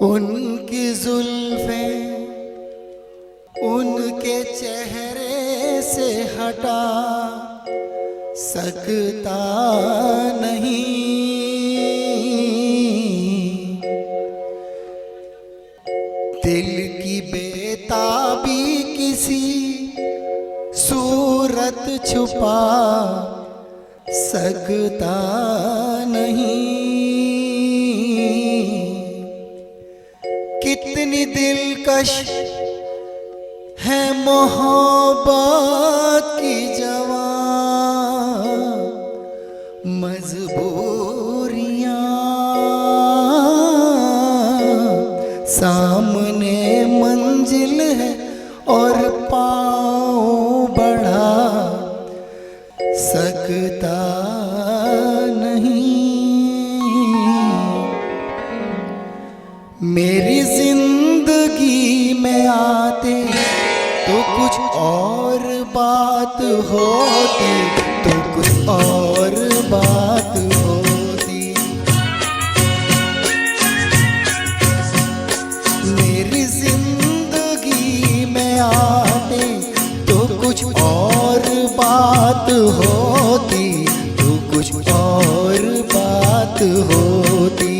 उनकी जुल्फें उनके चेहरे से हटा सकता नहीं। दिल की बेताबी किसी सूरत छुपा सकता नहीं। कितनी दिलकश है मोहब्बत की जवां मजबूरियां, सामने मंजिल है और पाँव बढ़ा सकता नहीं। मेरी जिंदगी में आते तो कुछ और बात होती, तो कुछ और बात होती। मेरी जिंदगी में आते तो कुछ और बात होती, तो कुछ और बात होती।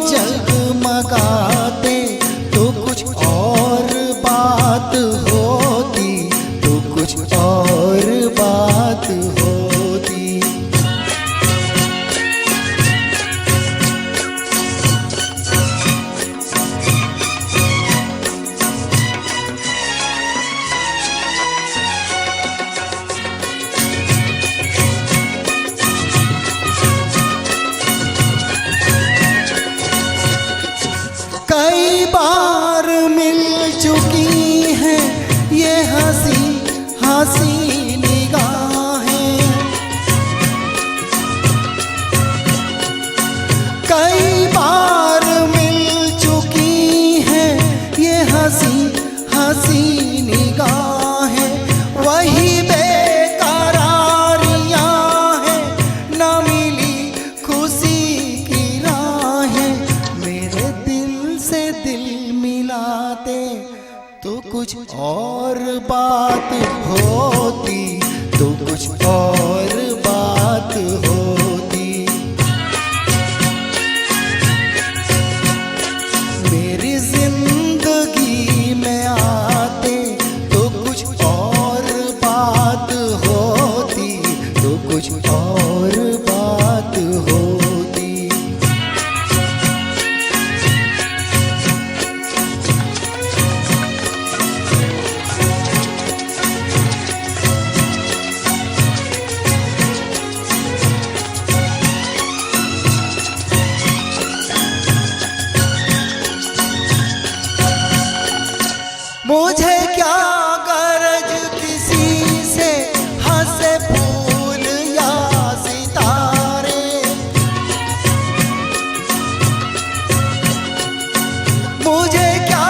जगमगाते तो कुछ और बात होती, तो कुछ और बात होती। कई बार मिल चुकी हैं ये हंसी हंसी निगाहें। कई बार मिल चुकी हैं ये हंसी हंसी निगाहें। वही बेकरारियां हैं, न मिली खुशी की राहें। मेरे दिल से दिल मिलाते तो कुछ और बात होती, तो कुछ और बात होती। मेरी जिंदगी में आते तो कुछ और बात होती, तो कुछ और बात होती। मुझे क्या गरज किसी से हंसे फूल या सितारे। मुझे क्या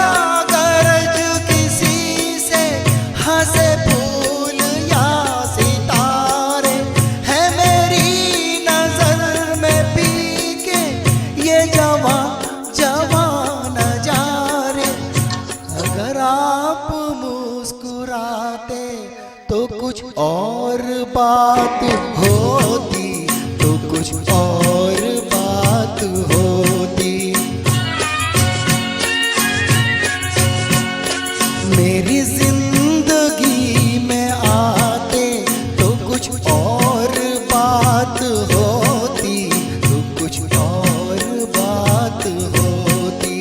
गरज किसी से हंसे फूल या सितारे। है मेरी नजर में फीके ये जवां जवां नजारे। अगर आप मुस्कुराते तो कुछ और बात होती, तो कुछ और बात होती। मेरी जिंदगी में आते तो कुछ और बात होती, तो कुछ और बात होती।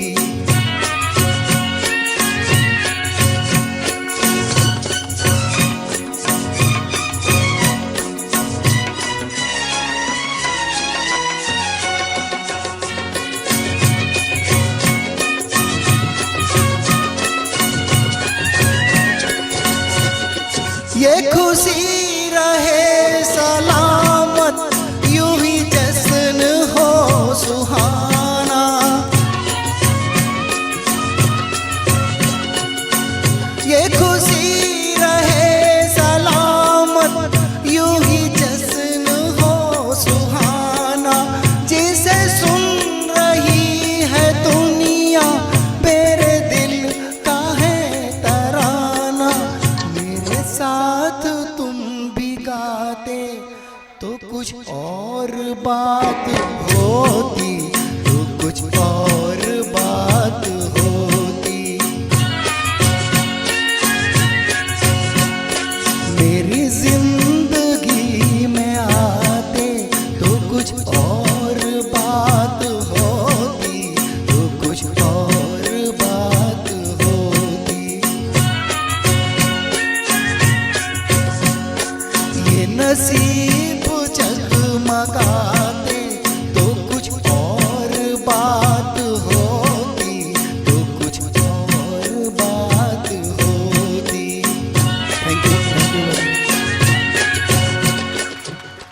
ये खुशी रहे सलामत, यूं ही जश्न हो सुहाना। ये खुशी रहे सलामत, यूं ही जश्न हो साथ तुम भी गाते तो कुछ और बात होती, तो कुछ और बात होती। मेरी जिंदगी में आते तो कुछ और बात होती, तो कुछ और बात होती। ये नसीब